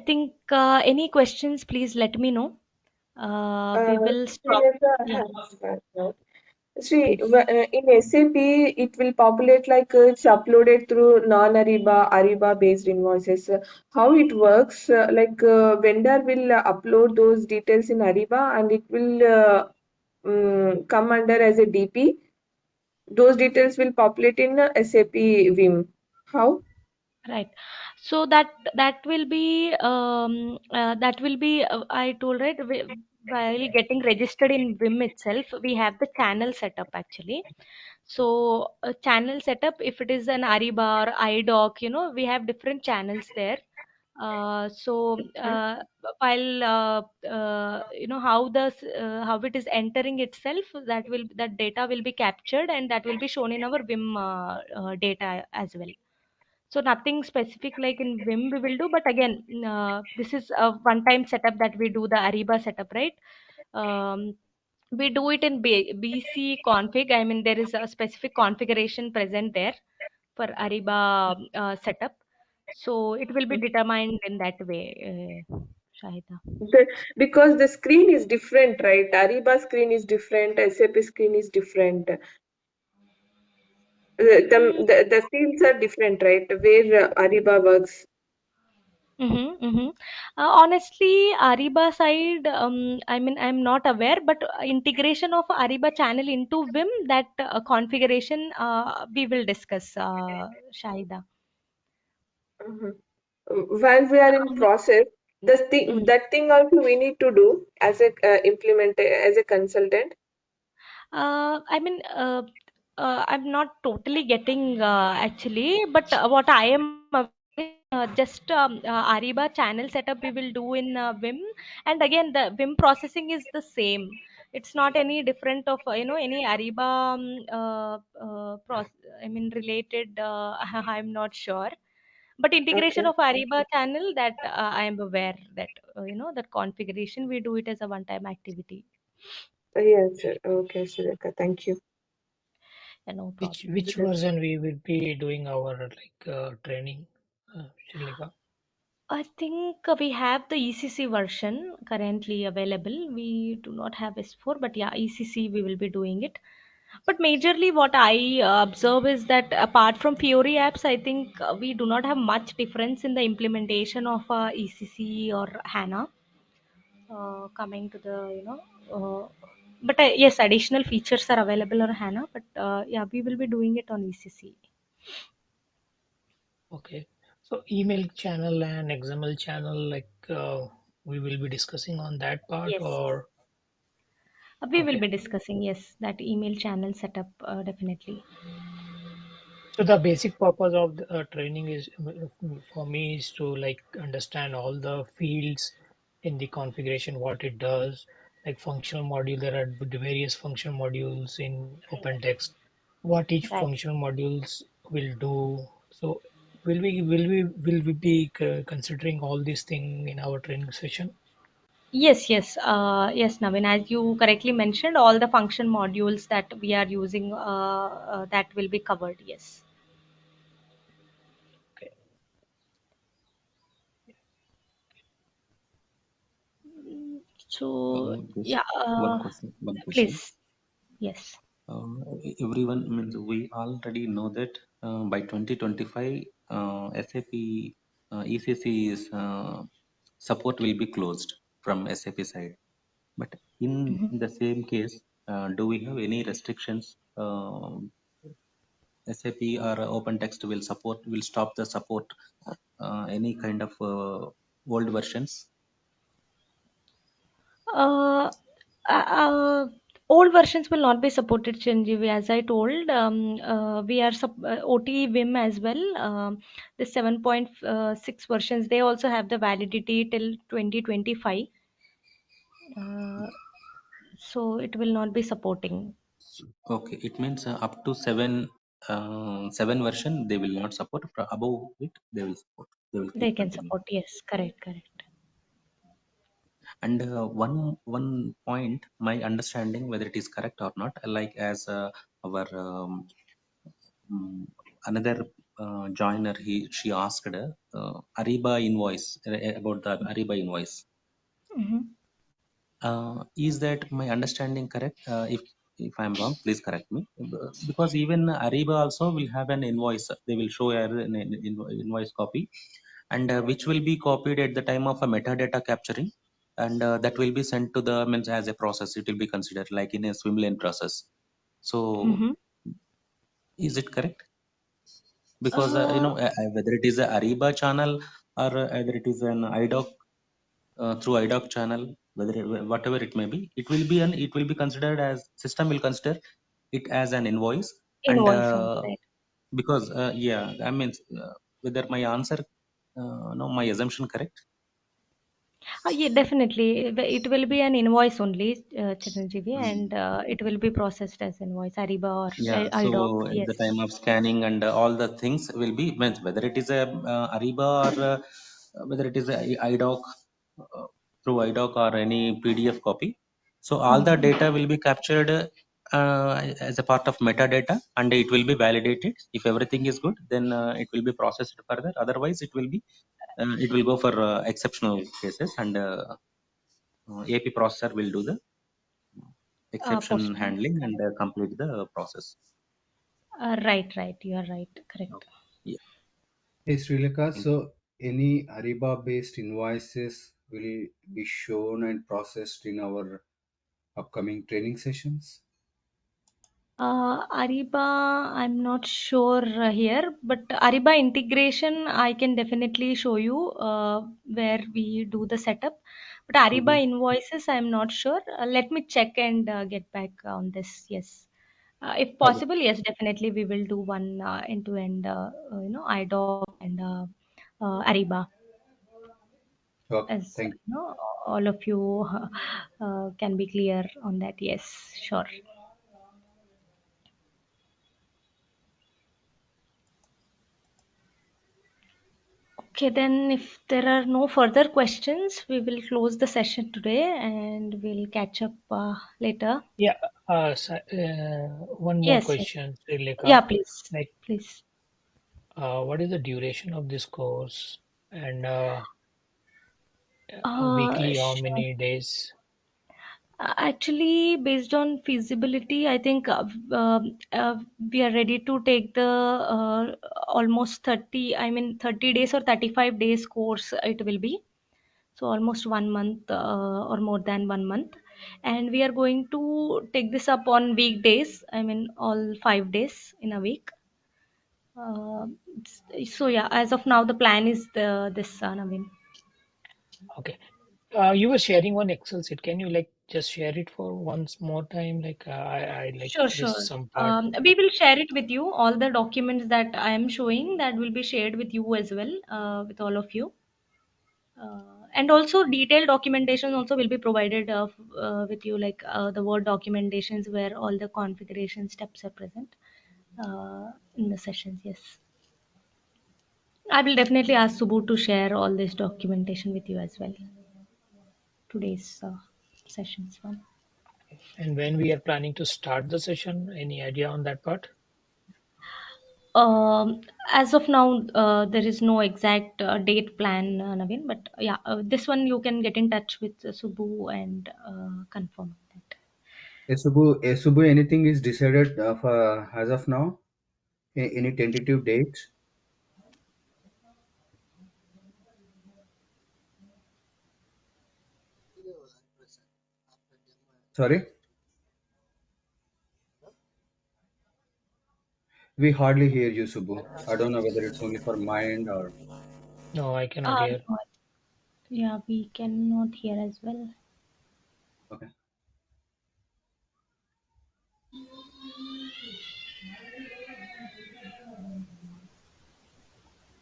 think any questions, please let me know. We will stop. Srilekha Yeah, has that note. See, please. in SAP, it will populate like it's uploaded through non-Ariba, Ariba-based invoices. How it works, like vendor will upload those details in Ariba and it will come under as a DP. Those details will populate in SAP Vim. How? Right. So that will be I told, right, while getting registered in Vim itself, we have the channel setup actually. So a channel setup, if it is an Ariba or iDoc, we have different channels there. So while how it is entering itself, that data will be captured, and that will be shown in our Vim data as well. So nothing specific like in Vim we will do, but again, this is a one-time setup that we do, the Ariba setup, right? We do it in BC config. I mean, there is a specific configuration present there for Ariba setup. So it will be determined in that way, Shahida. Because the screen is different, right? Ariba screen is different, SAP screen is different. Mm, The fields are different, right? Where Ariba works. mm-hmm. Honestly, Ariba side, I mean, I'm not aware, but integration of Ariba channel into Vim, that configuration, we will discuss, Shahida. Mhm. While we are in Um, process, mm. that thing also we need to do as a as a consultant. I mean, I'm not totally getting actually, but what I am aware is just Ariba channel setup we will do in Vim, and again the Vim processing is the same. It's not any different of any Ariba I mean related. I'm not sure, But integration Okay. of Ariba channel, that I am aware that that configuration we do it as a one-time activity. Yes, sir. Okay, Srilekha. Thank you. Yeah, no problem. Which version we will be doing our training, Srilekha? I think we have the ECC version currently available. We do not have S4, but yeah, ECC we will be doing it. But majorly, what I observe is that apart from Fiori apps, I think we do not have much difference in the implementation of ECC or HANA. Coming to the but yes, additional features are available on HANA. But yeah, we will be doing it on ECC. Okay. So email channel and XML channel, like we will be discussing on that part, Yes. or We will okay. be discussing, yes, that email channel setup definitely. So the basic purpose of the training is for me is to like understand all the fields in the configuration, what it does, like functional module. There are the various functional modules in OpenText. What each Right. functional modules will do. So will we be considering all these things in our training session? Yes, yes, yes, Navin. As you correctly mentioned, all the function modules that we are using that will be covered. Yes. Okay. So Just yeah, one question. One question. please. Yes. Everyone means we already know that by 2025 SAP ECC is support will be closed from SAP side. But in Mhm. the same case, do we have any restrictions? SAP or OpenText will stop the support any kind of old versions. Uh, Old versions will not be supported, Chinjivi. As I told, we are OT Vim as well. The 7.6 versions, they also have the validity till 2025. Uh, so it will not be supporting. Okay, it means up to seven version they will not support. Above it they will support. They will They keep can continuing. support. Yes, correct, correct. And one point, my understanding whether it is correct or not, like as our mm, another joiner, she asked Ariba invoice about the Ariba invoice. Mhm. Is that my understanding correct? If I'm wrong, please correct me. Because even Ariba also will have an invoice. They will show an invoice copy, and which will be copied at the time of a metadata capturing, and that will be sent to the means as a process. It will be considered like in a swim lane process. So, Mhm. is it correct? Because Uh, whether it is a Ariba channel or either it is an IDOC through IDOC channel, whatever it may be, it will be considered as system will consider it as an invoice. And Invoice only, right? because yeah, I mean whether my answer no, my assumption correct. Yeah, definitely. It will be an invoice only, Chiranjeevi, and it will be processed as invoice, Ariba or Yeah, so iDoc. at the time Yes. of scanning and all the things will be meant whether it is a Ariba or whether it is a IDOC through IDOC or any PDF copy. So all the Mhm. data will be captured as a part of metadata, and it will be validated. If everything is good, then it will be processed further. Otherwise, it will go for exceptional cases, and AP processor will do the exception Post. handling and complete the process. Right, right. You are right. Correct. Yeah. Hey Srilekha, so any Ariba based invoices will be shown and processed in our upcoming training sessions? Ariba, I'm not sure here, but Ariba integration, I can definitely show you where we do the setup. But Ariba Mhm. invoices, I'm not sure. Let me check and get back on this. Yes. If Okay. possible, yes, definitely we will do one end-to-end, IDOC and Ariba, Okay. as Thank all of you can be clear on that. Yes, sure. Okay, then if there are no further questions, we will close the session today and we'll catch up later. Yeah, one more Yes, yes. question, Srilekha. Yeah, please. Like, Please. what is the duration of this course, and weekly, how Sure. many days? Actually, based on feasibility, I think we are ready to take the almost 30, I mean 30 days or 35 days course it will be. So almost 1 month or more than 1 month. And we are going to take this up on weekdays, I mean all 5 days in a week. Uh, so yeah, as of now, the plan is this, Naveen. Okay. You were sharing one Excel sheet. Can you like just share it for once more time? Like I like Sure, missed sure. some part. We will share it with you. All the documents that I am showing that will be shared with you as well, with all of you. And also detailed documentation also will be provided with you, like the Word documentations where all the configuration steps are present in the sessions. Yes, I will definitely ask Subbu to share all this documentation with you as well. Today's sessions one. And when we are planning to start the session, any idea on that part? Um, as of now, there is no exact date plan, Naveen. But yeah, this one you can get in touch with Subbu and confirm that. Subbu, anything is decided for as of now? Any tentative date? Sorry, we hardly hear you, Subbu. I don't know whether it's only for my end or No, I cannot hear. No, yeah, we cannot hear as well. okay.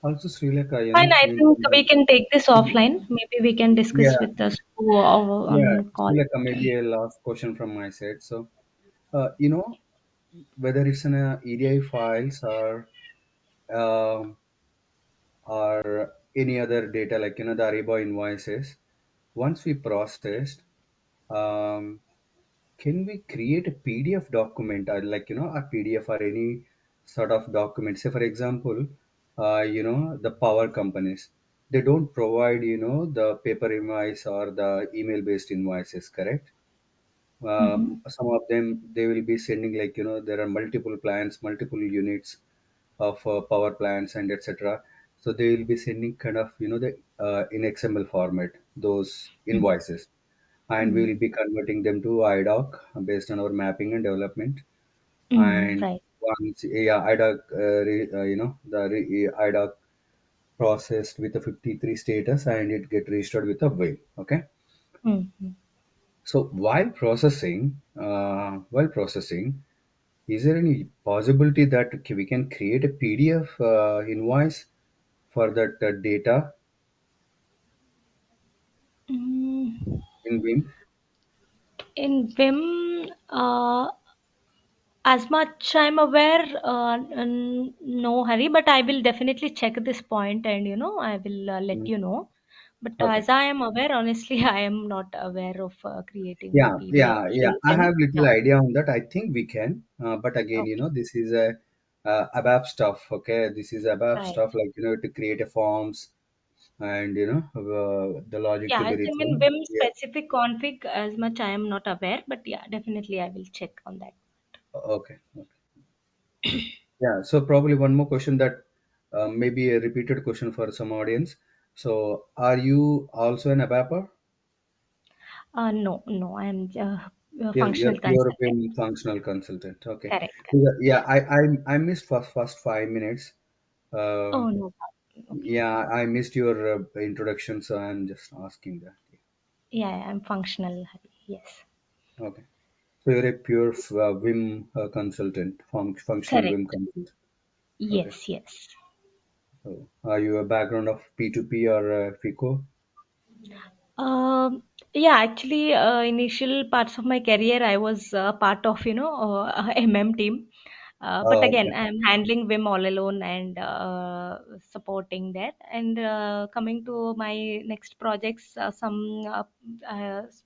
Also, Sri Lanka, Fine, I think we can take this in- offline. Maybe we can discuss yeah, with the Subbu yeah, on call. Sri Lanka, maybe a last question from my side. So, you know, whether it's in a EDI files um, or any other data like the Ariba invoices, once we processed, um, can we create a PDF document or like a PDF or any sort of document? Say for example, the power companies, they don't provide the paper invoice or the email based invoices, correct? Mm-hmm. Some of them they will be sending like there are multiple plants, multiple units of power plants and etc. So they will be sending kind of the in XML format those invoices, and we Mm-hmm. will be converting them to IDOC based on our mapping and development. Mm, And right. once IDOC IDOC processed with a 53 status and it get registered with a WIM. Okay. Mm-hmm. So while processing, is there any possibility that we can create a PDF invoice for that data Mm, in Vim? in Vim, as much I'm aware, no hurry, but I will definitely check this point and I will let Mm, you know. But okay. as I am aware, honestly, I am not aware of creating a Yeah, PDF yeah, yeah. in I Vim. have little Yeah. idea on that. I think we can, but again, Okay. this is a ABAP stuff. Okay, this is ABAP Right. stuff like to create a forms and the logic Yeah, to be as I mean, written. Vim Yeah. specific config, as much I am not aware, but yeah, definitely I will check on that. Okay. Okay. Yeah. So probably one more question that maybe a repeated question for some audience. So, are you also an ABAPer? No, no, I am a You're functional pure consultant. BIM functional consultant. Okay. Correct. Yeah, Correct. yeah, I missed first 5 minutes. Oh, Um, no problem. Okay. yeah, I missed your introduction, so I'm just asking that. Yeah, yeah, I'm functional. Yes. Okay. So you're a pure Vim consultant, functional Vim Correct. consultant. Okay. Yes, yes. So are you a background of P2P or FICO? Yeah, actually, initial parts of my career, I was part of, MM team. But again, Okay. I'm handling Vim all alone and supporting that. And coming to my next projects, some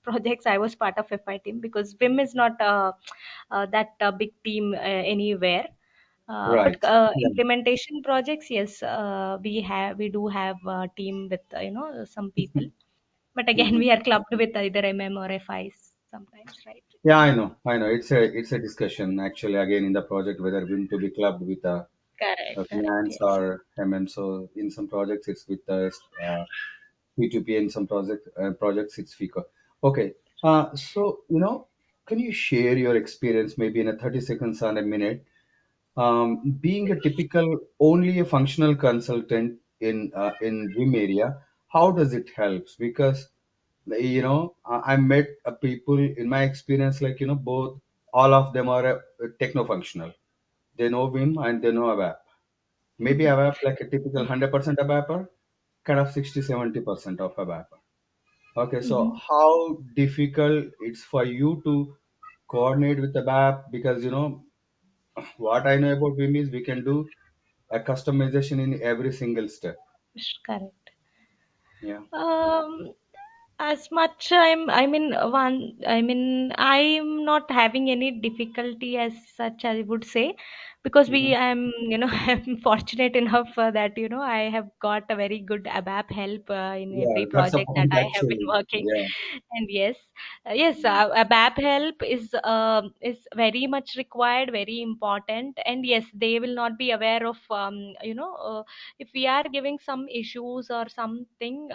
projects I was part of FI team, because Vim is not that big team anywhere. But Right. Yeah. implementation projects, yes, we do have a team with some people. But again, Mhm. we are clubbed with either MM or FIs sometimes, right? Yeah, I know. I know. It's a discussion actually again in the project whether going to be clubbed with a Correct, correct, finance yes. or MM. So in some projects it's with P2P, in some projects it's FICO. Okay. So can you share your experience maybe in a 30 seconds or a minute? Being a typical only a functional consultant in Vim area, how does it helps? Because I met people in my experience like both all of them are techno functional. They know Vim and they know ABAP. Maybe ABAP like a typical 100% ABAPer, kind of 60-70% of ABAP. Okay, so Hmm. how difficult it's for you to coordinate with ABAP? Because what I know about Vim is we can do a customization in every single step. Correct. Yeah. Um, as much I'm not having any difficulty as such, I would say, because Hmm. I'm fortunate enough that I have got a very good ABAP help in Yeah, every that's the project that point I have been actually. working. Yeah. And yes, yes, ABAP help is very much required, very important. And yes, they will not be aware of if we are giving some issues or something,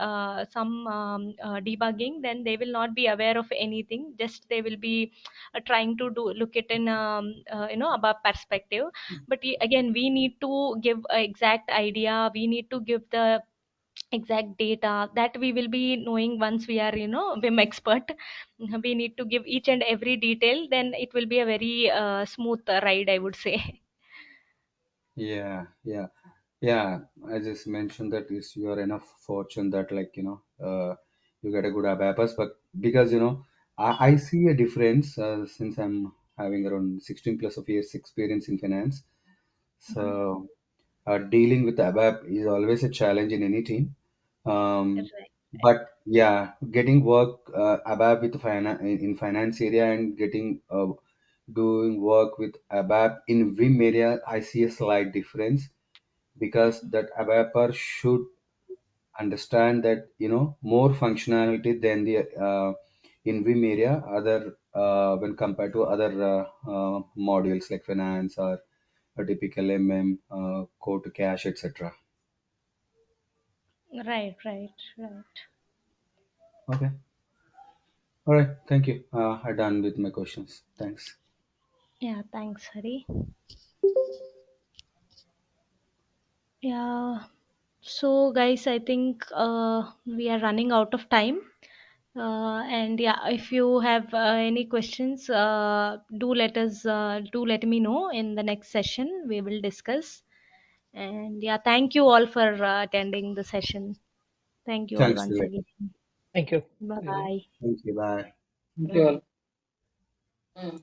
some debugging, then they will not be aware of anything. Just they will be trying to do look it in above perspective. But again, we need to give a exact idea. We need to give the exact data that we will be knowing once we are Vim expert. We need to give each and every detail. Then it will be a very smooth ride, I would say. Yeah, yeah, yeah. I just mentioned that is you are enough fortune that like you get a good abapus, but because I see a difference since I'm having around 16 plus of years experience in finance. Mhm. So dealing with ABAP is always a challenge in any team. Right. But yeah, getting work ABAP with in finance area and getting doing work with ABAP in Vim area, I see a slight difference because that ABAPer should understand that more functionality than the in Vim area other when compared to other modules like finance or a typical MM, code to cash, etc. Right, right, right. Okay. All right. Thank you. I'm done with my questions. Thanks. Yeah, thanks, Hari. Yeah. So, guys, I think we are running out of time. And yeah, if you have any questions, do let me know in the next session. We will discuss. And yeah, thank you all for attending the session. Thank you all Thanks, once Vivek. again. Thank you. Bye Thank you. bye. Thank you. Bye. Thank you all.